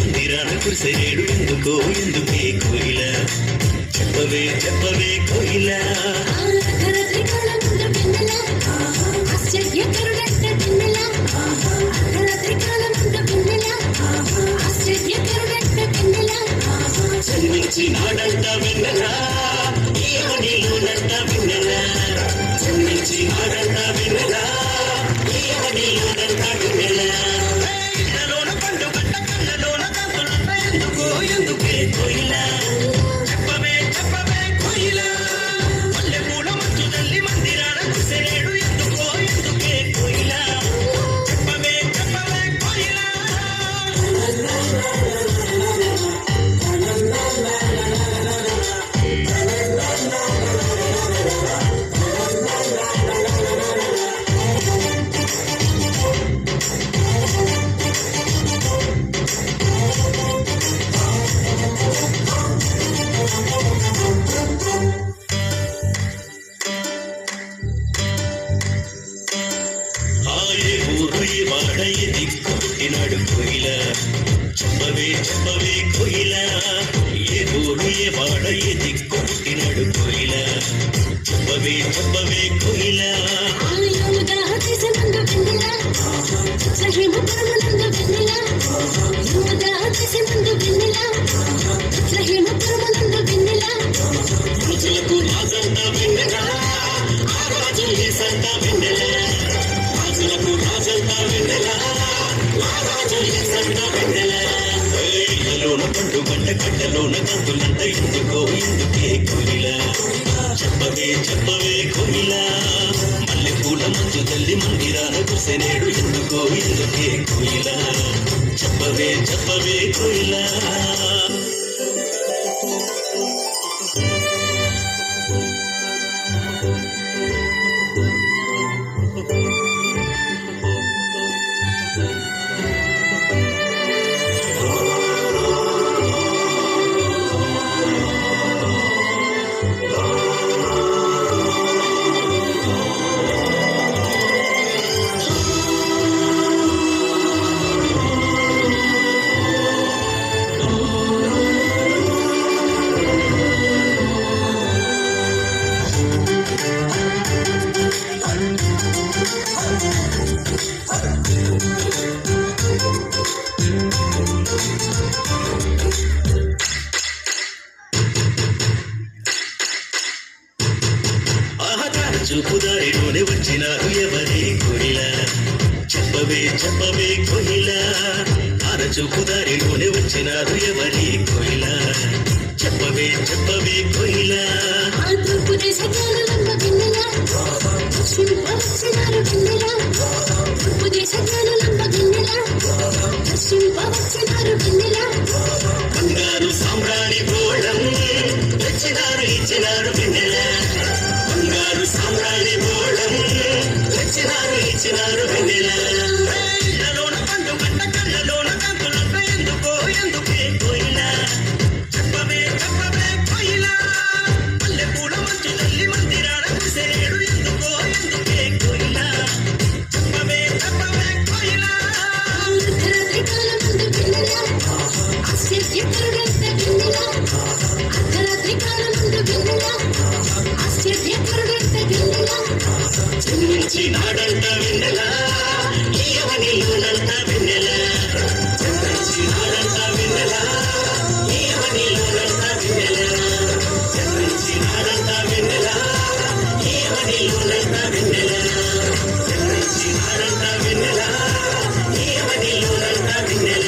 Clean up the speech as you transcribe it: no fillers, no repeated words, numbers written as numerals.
మందిరాన కురిసేడు ఎందుకో ఎందుకే కోయిల చెప్పవే చెప్పవే కోయిల జన్మించినాడంట వెన్నెలా ఏమనిలోనంట వెన్నెలా జన్మించినాడంట వెన్నెలా ఏమనిలోనంట వెన్నెలా ఇళ్ళలోన పండు గంట కళ్ళలోన కాంతులంట ఎందుకో ఎందుకే కోయిల చెప్పవే చెప్పవే కోయిల మల్లె పూల మంచు తల్లి మందిరాన కురిసేడు ఎందుకో ఎందుకే కోయిల చెప్పవే చెప్పవే కోయిల వాడయ్య దిక్కు పుట్టినాడు కోయిల చెప్పవే చెప్పవే కోయిల ఏ ఊరు ఏ వాడయ్య దిక్కు పుట్టినాడు కోయిల చెప్పవే చెప్పవే కోయిల రోజులకు రాజంట వెన్నెల ఆ రాజు సంత వెన్నెల రాజులకు రాజంట వెన్నెల ఆ రాజు సంత వెన్నెల ఇళ్ళలోన పండు గంట కట్టలోన గంతులంట ఎందుకో ఎందుకే కోయిల చెప్పవే చెప్పవే కోయిల మల్లె పూల మంచు తల్లి మందిరాన కురిసేడు ఎందుకో ఎందుకే కోయిల చెప్పవే చెప్పవే కోయిల చూపుదారిలోనే వచ్చినారు ఎవరే కోయిల చెప్పవే చెప్పవే కోయిల ఆర చూపుదారిలోనే వచ్చినారు ఎవరే కోయిల చెప్పవే చెప్పవే కోయిల బంగారు సామ్రాణి గోళం తెచ్చినారు ఇచ్చినారు వెన్నెల బంగారు సామ్రాణి గోళం తెచ్చినారు ఇచ్చినారు వెన్నెల ఇళ్ళలోన పండు గంట కళ్ళలోన కాంతులంట ఎందుకో ఎందుకే కోయిల చెప్పవే చెప్పవే కోయిల మల్లె పూల మంచు తల్లి మందిరాన కురిసేడు ఎందుకో ఎందుకే కోయిల చెప్పవే చెప్పవే కోయిల జన్మించినాడంట వెన్నెల ఏమనిలోనంట వెన్నెల జన్మించినాడంట వెన్నెల ఏమనిలోనంట వెన్నెల జన్మించినాడంట వెన్నెల ఏమనిలోనంట వెన్నెల జన్మించినాడంట వెన్నెల ఏమనిలోనంట వెన్నెల